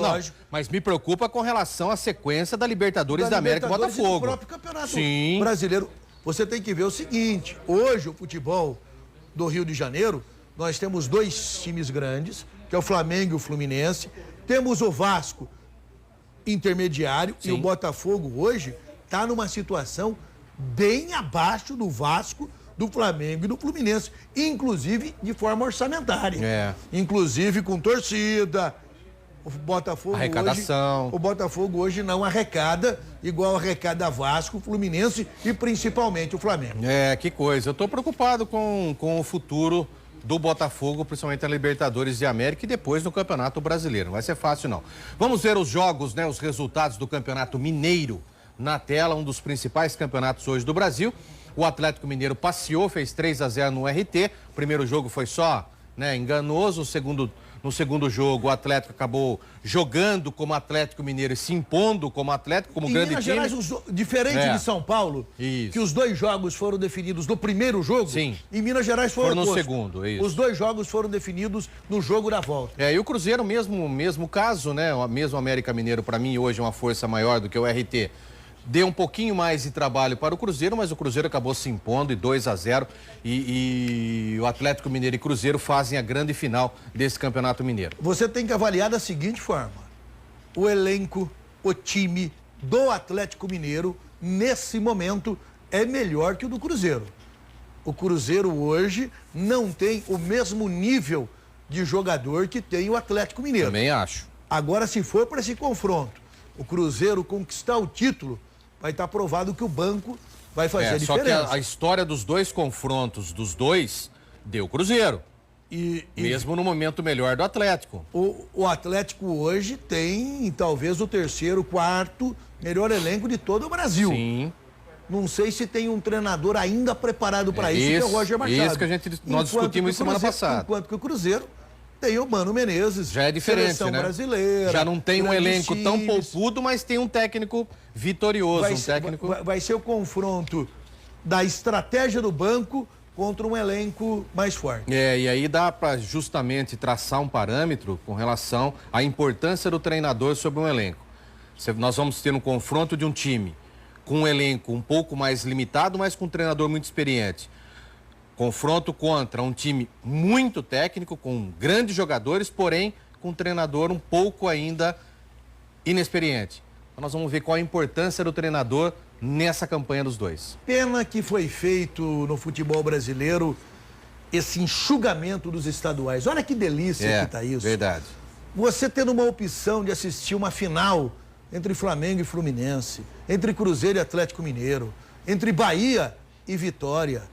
mas me preocupa com relação à sequência da Libertadores da América e Botafogo. Do próprio Campeonato Brasileiro. Você tem que ver o seguinte, hoje o futebol do Rio de Janeiro, nós temos 2 times grandes, que é o Flamengo e o Fluminense. Temos o Vasco intermediário e o Botafogo hoje está numa situação bem abaixo do Vasco, do Flamengo e do Fluminense, inclusive de forma orçamentária. Inclusive com torcida. O Botafogo arrecadação. Hoje, o Botafogo hoje não arrecada igual arrecada Vasco, Fluminense e principalmente o Flamengo. Que coisa. Eu estou preocupado com o futuro do Botafogo, principalmente na Libertadores de América e depois no Campeonato Brasileiro. Não vai ser fácil, não. Vamos ver os jogos, os resultados do Campeonato Mineiro na tela, um dos principais campeonatos hoje do Brasil. O Atlético Mineiro passeou, fez 3-0 no RT. O primeiro jogo foi só enganoso, no segundo jogo o Atlético acabou jogando como Atlético Mineiro e se impondo como Atlético, como grande time. Minas Gerais, diferente de São Paulo, que os 2 jogos foram definidos no primeiro jogo, em Minas Gerais foram no segundo. Os 2 jogos foram definidos no jogo da volta. E o Cruzeiro, mesmo caso, mesmo América Mineiro, para mim, hoje é uma força maior do que o RT. Deu um pouquinho mais de trabalho para o Cruzeiro, mas o Cruzeiro acabou se impondo em 2-0 e o Atlético Mineiro e Cruzeiro fazem a grande final desse Campeonato Mineiro. Você tem que avaliar da seguinte forma: o elenco, o time do Atlético Mineiro, nesse momento, é melhor que o do Cruzeiro. O Cruzeiro hoje não tem o mesmo nível de jogador que tem o Atlético Mineiro. Também acho. Agora, se for para esse confronto, o Cruzeiro conquistar o título, vai estar provado que o banco vai fazer a diferença. Só que a história dos 2 confrontos dos 2 deu Cruzeiro. Mesmo no momento melhor do Atlético. O Atlético hoje tem talvez o 3º, 4º melhor elenco de todo o Brasil. Sim. Não sei se tem um treinador ainda preparado para isso, que é o Roger Machado. Isso que nós discutimos semana passada. Enquanto que o Cruzeiro tem o Mano Menezes, já é diferente, seleção brasileira. Já não tem um elenco tão poupudo, mas tem um técnico vitorioso. Vai ser o confronto da estratégia do banco contra um elenco mais forte. E aí dá para justamente traçar um parâmetro com relação à importância do treinador sobre um elenco. Nós vamos ter um confronto de um time com um elenco um pouco mais limitado, mas com um treinador muito experiente. Confronto contra um time muito técnico, com grandes jogadores, porém com um treinador um pouco ainda inexperiente. Então nós vamos ver qual a importância do treinador nessa campanha dos 2. Pena que foi feito no futebol brasileiro esse enxugamento dos estaduais. Olha que delícia que tá isso. Verdade. Você tendo uma opção de assistir uma final entre Flamengo e Fluminense, entre Cruzeiro e Atlético Mineiro, entre Bahia e Vitória.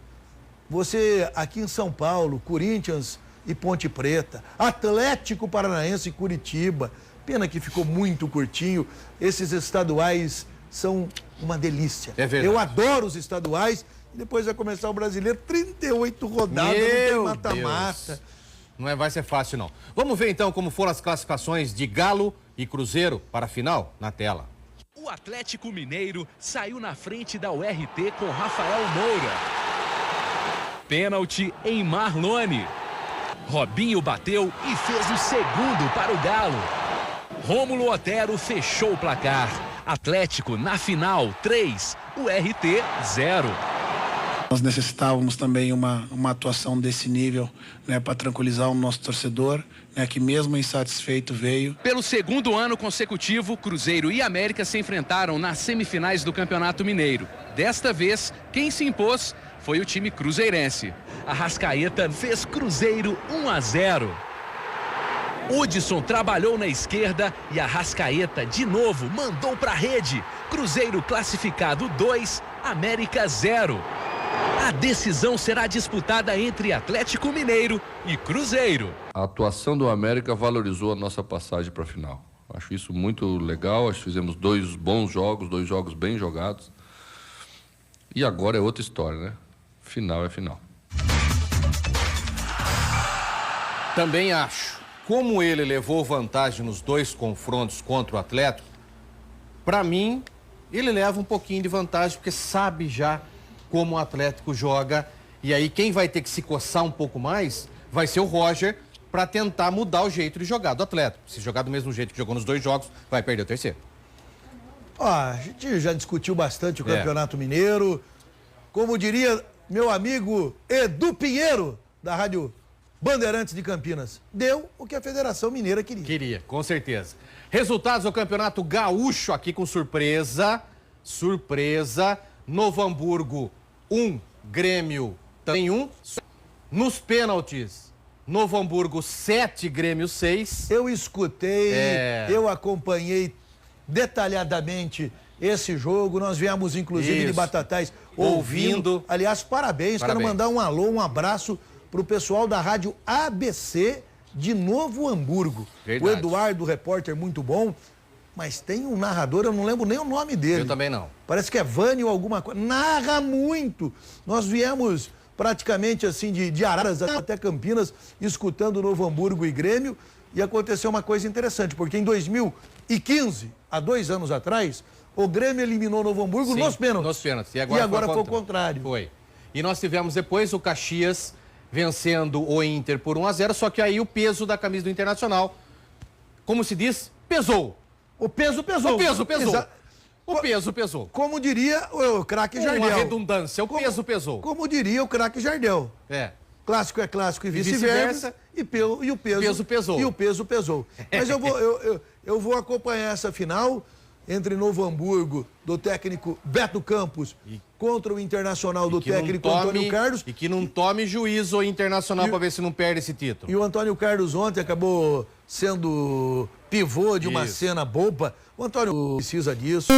Você aqui em São Paulo, Corinthians e Ponte Preta, Atlético Paranaense e Curitiba. Pena que ficou muito curtinho. Esses estaduais são uma delícia. É verdade. Eu adoro os estaduais. E depois vai começar o brasileiro, 38 rodadas, não tem mata-mata. Não vai ser fácil, não. Vamos ver, então, como foram as classificações de Galo e Cruzeiro para a final na tela. O Atlético Mineiro saiu na frente da URT com Rafael Moura. Pênalti em Marlone. Robinho bateu e fez o segundo para o Galo. Rômulo Otero fechou o placar. Atlético na final 3, URT 0. Nós necessitávamos também uma atuação desse nível, né, para tranquilizar o nosso torcedor, né, que mesmo insatisfeito veio. Pelo segundo ano consecutivo, Cruzeiro e América se enfrentaram nas semifinais do Campeonato Mineiro. Desta vez, quem se impôs foi o time cruzeirense. Arrascaeta fez Cruzeiro 1-0. Hudson trabalhou na esquerda e Arrascaeta de novo mandou para a rede. Cruzeiro classificado 2, América 0. A decisão será disputada entre Atlético Mineiro e Cruzeiro. A atuação do América valorizou a nossa passagem para a final. Acho isso muito legal, acho que fizemos 2 bons jogos, 2 jogos bem jogados. E agora é outra história, né? Final é final. Também acho. Como ele levou vantagem nos 2 confrontos contra o Atlético, para mim, ele leva um pouquinho de vantagem, porque sabe já como o Atlético joga. E aí quem vai ter que se coçar um pouco mais vai ser o Roger, para tentar mudar o jeito de jogar do Atlético. Se jogar do mesmo jeito que jogou nos 2 jogos, vai perder o terceiro. A gente já discutiu bastante o Campeonato Mineiro. Como diria meu amigo Edu Pinheiro, da Rádio Bandeirantes de Campinas, deu o que a Federação Mineira queria. Queria, com certeza. Resultados do Campeonato Gaúcho aqui com surpresa. Surpresa. Novo Hamburgo 1, Grêmio também 1. Nos pênaltis, Novo Hamburgo 7, Grêmio 6. Eu escutei, eu acompanhei detalhadamente esse jogo. Nós viemos, inclusive, de Batatais ouvindo. Aliás, parabéns. Quero mandar um alô, um abraço para o pessoal da Rádio ABC de Novo Hamburgo. Verdade. O Eduardo, repórter muito bom. Mas tem um narrador, eu não lembro nem o nome dele. Eu também não. Parece que é Vânio ou alguma coisa. Narra muito. Nós viemos praticamente assim de Araras até Campinas, escutando Novo Hamburgo e Grêmio. E aconteceu uma coisa interessante, porque em 2015, há 2 anos atrás, o Grêmio eliminou o Novo Hamburgo nos pênaltis. Nos pênaltis. E agora foi o contrário. Foi. E nós tivemos depois o Caxias vencendo o Inter por 1-0, só que aí o peso da camisa do Internacional, como se diz, pesou. O peso pesou. O peso pesou. O peso pesou. Como diria o craque Jardel. Uma redundância, o peso pesou. Como diria o craque Jardel. Clássico é clássico e vice-versa. E o peso pesou. E o peso pesou. Mas eu vou acompanhar essa final entre Novo Hamburgo, do técnico Beto Campos, contra o Internacional do técnico Antônio Carlos. E que não tome juízo o Internacional para ver se não perde esse título. E o Antônio Carlos ontem acabou sendo pivô de uma cena boba. O Antônio precisa disso.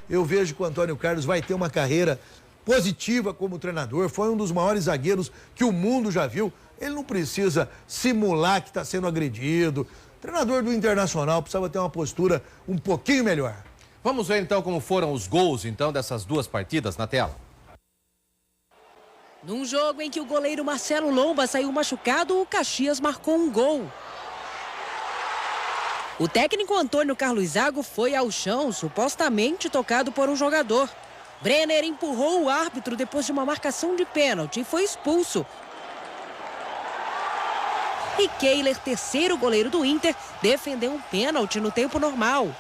Eu vejo que o Antônio Carlos vai ter uma carreira positiva como treinador. Foi um dos maiores zagueiros que o mundo já viu. Ele não precisa simular que está sendo agredido. O treinador do Internacional precisava ter uma postura um pouquinho melhor. Vamos ver então como foram os gols então dessas 2 partidas na tela. Num jogo em que o goleiro Marcelo Lomba saiu machucado, o Caxias marcou um gol. O técnico Antônio Carlos Zago foi ao chão, supostamente tocado por um jogador. Brenner empurrou o árbitro depois de uma marcação de pênalti e foi expulso. E Keiler, terceiro goleiro do Inter, defendeu um pênalti no tempo normal.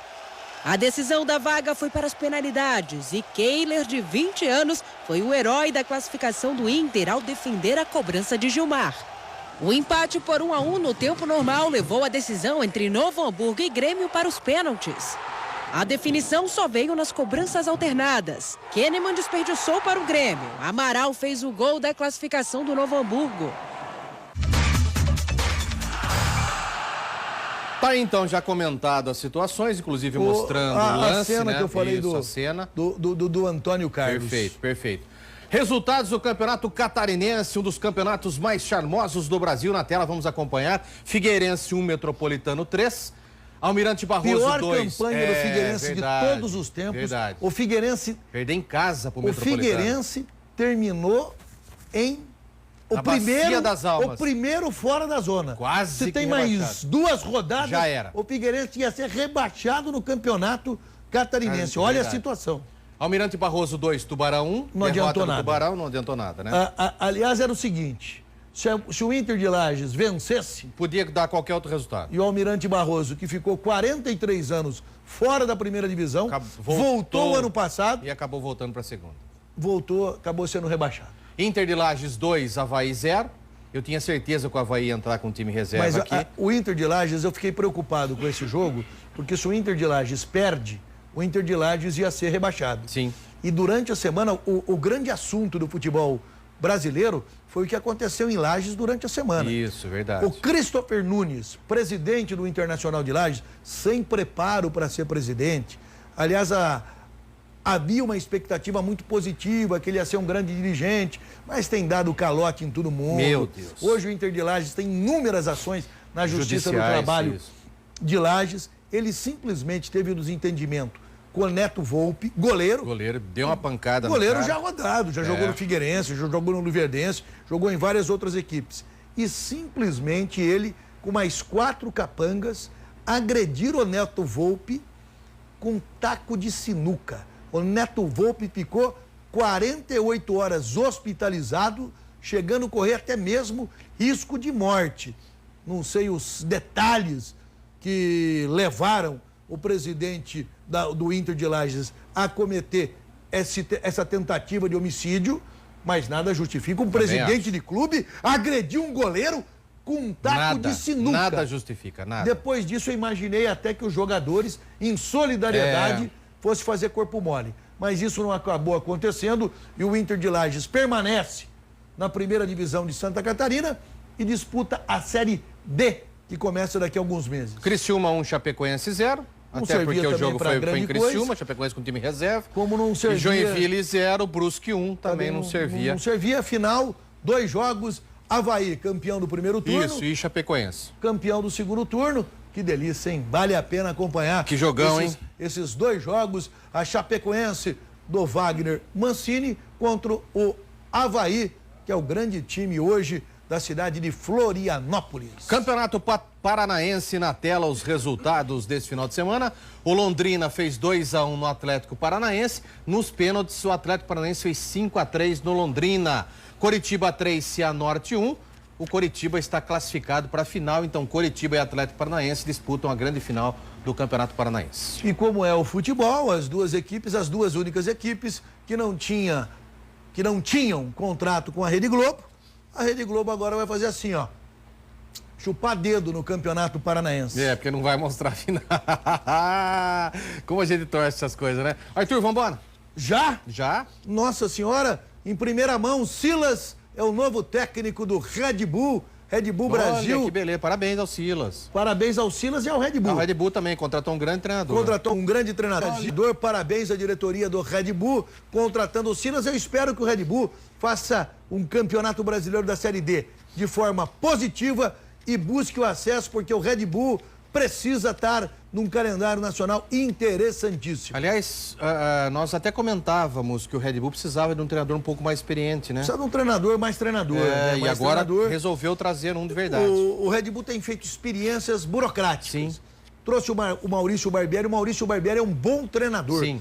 A decisão da vaga foi para as penalidades e Keiler, de 20 anos, foi o herói da classificação do Inter ao defender a cobrança de Gilmar. O empate por 1-1 no tempo normal levou a decisão entre Novo Hamburgo e Grêmio para os pênaltis. A definição só veio nas cobranças alternadas. Kahneman desperdiçou para o Grêmio. Amaral fez o gol da classificação do Novo Hamburgo. Tá aí, então, já comentado as situações, inclusive mostrando o lance, a cena né? que eu falei do Antônio Carlos. Perfeito, perfeito. Resultados do Campeonato Catarinense, um dos campeonatos mais charmosos do Brasil. Na tela vamos acompanhar. Figueirense 1, Metropolitano 3. Almirante Barroso, Pior 2. campanha do Figueirense de todos os tempos. Verdade. O Figueirense... Perder em casa pro O Metropolitano. Figueirense terminou em... O Bacia das Almas. O primeiro fora da zona. Quase Se que tem rebaixado. mais 2 rodadas, Já era. o Figueirense ia ser rebaixado no campeonato catarinense. Olha verdade. a situação. Almirante Barroso, 2. Tubarão, 1. Não adiantou nada. Tubarão não adiantou nada, né? Aliás, era o seguinte, se o Inter de Lages vencesse... Podia dar qualquer outro resultado. E o Almirante Barroso, que ficou 43 anos fora da primeira divisão, voltou ano passado... E acabou voltando para a segunda. Acabou sendo rebaixado. Inter de Lages, 2. Avaí, 0. Eu tinha certeza que o Avaí ia entrar com o time reserva Mas aqui. o Inter de Lages, eu fiquei preocupado com esse jogo, porque se o Inter de Lages perde, o Inter de Lages ia ser rebaixado. Sim. E durante a semana, o grande assunto do futebol brasileiro foi o que aconteceu em Lages durante a semana. Isso, verdade. O Christopher Nunes, presidente do Internacional de Lages, sem preparo para ser presidente. Aliás, havia uma expectativa muito positiva, que ele ia ser um grande dirigente, mas tem dado calote em todo mundo. Meu Deus. Hoje o Inter de Lages tem inúmeras ações na Justiça do Judiciais, Trabalho isso. de Lages. Ele simplesmente teve um desentendimento com o Neto Volpe, goleiro. Goleiro, deu uma pancada Goleiro no já cara. rodado, já jogou no Figueirense, já jogou no Luverdense, jogou em várias outras equipes. E simplesmente ele, com mais 4 capangas, agrediram o Neto Volpe com um taco de sinuca. O Neto Volpe ficou 48 horas hospitalizado, chegando a correr até mesmo risco de morte. Não sei os detalhes que levaram o presidente do Inter de Lages a cometer essa tentativa de homicídio, mas nada justifica um presidente de clube agredir um goleiro com um taco de sinuca. Nada justifica, nada. Depois disso eu imaginei até que os jogadores, em solidariedade, fossem fazer corpo mole. Mas isso não acabou acontecendo e o Inter de Lages permanece na primeira divisão de Santa Catarina e disputa a Série D, que começa daqui a alguns meses. Criciúma 1, Chapecoense 0. Até porque o jogo foi em Criciúma, Chapecoense com time reserva. Como não servia... E Joinville 0, Brusque 1, também não servia. Não servia, afinal, 2 jogos, Avaí, campeão do primeiro turno. Isso, e Chapecoense. Campeão do segundo turno. Que delícia, hein? Vale a pena acompanhar. Que jogão, hein? Esses 2 jogos, a Chapecoense do Wagner Mancini contra o Avaí, que é o grande time hoje da cidade de Florianópolis. Campeonato Paranaense na tela, os resultados desse final de semana. O Londrina fez 2-1 no Atlético Paranaense. Nos pênaltis, o Atlético Paranaense fez 5-3 no Londrina. Coritiba 3, Cianorte 1. O Coritiba está classificado para a final, então Coritiba e Atlético Paranaense disputam a grande final do Campeonato Paranaense. E como é o futebol, as duas únicas equipes que não tinham contrato com a Rede Globo, a Rede Globo agora vai fazer assim, ó, chupar dedo no Campeonato Paranaense. Porque não vai mostrar a final. Como a gente torce essas coisas, né? Arthur, vambora? Já? Já? Nossa Senhora, em primeira mão, Silas é o novo técnico do Red Bull Brasil. Olha, que beleza, parabéns ao Silas. Parabéns ao Silas e ao Red Bull. O Red Bull também contratou um grande treinador. Parabéns à diretoria do Red Bull, contratando o Silas. Eu espero que o Red Bull faça um campeonato brasileiro da Série D de forma positiva e busque o acesso, porque o Red Bull precisa estar num calendário nacional interessantíssimo. Aliás, nós até comentávamos que o Red Bull precisava de um treinador um pouco mais experiente, né? Precisa de um treinador mais treinador. Né? E agora resolveu trazer um de verdade. O Red Bull tem feito experiências burocráticas. Sim. Trouxe o Maurício Barbieri. O Maurício Barbieri é um bom treinador. Sim.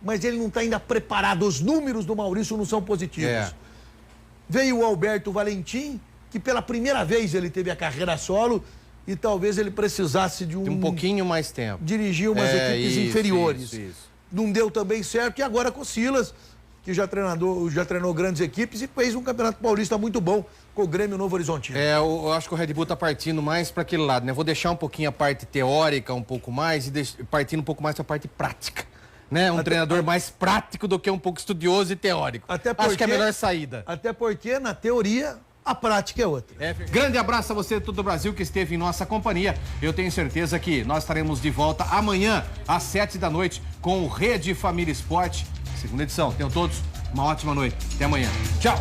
Mas ele não está ainda preparado. Os números do Maurício não são positivos. Veio o Alberto Valentim, que pela primeira vez ele teve a carreira solo e talvez ele precisasse de um pouquinho mais tempo. Dirigir umas equipes inferiores. Isso. Não deu também certo. E agora com o Silas, que já treinou grandes equipes e fez um Campeonato Paulista muito bom com o Grêmio Novo Horizontino. Eu acho que o Red Bull está partindo mais para aquele lado, né? Vou deixar um pouquinho a parte teórica um pouco mais e partindo um pouco mais para a parte prática. Né? Treinador mais prático do que um pouco estudioso e teórico. Acho que é a melhor saída. Até porque, na teoria, a prática é outra. Grande abraço a você de todo o Brasil que esteve em nossa companhia. Eu tenho certeza que nós estaremos de volta amanhã, às 7 da noite, com o Rede Família Esporte. Segunda edição. Tenham todos uma ótima noite. Até amanhã. Tchau.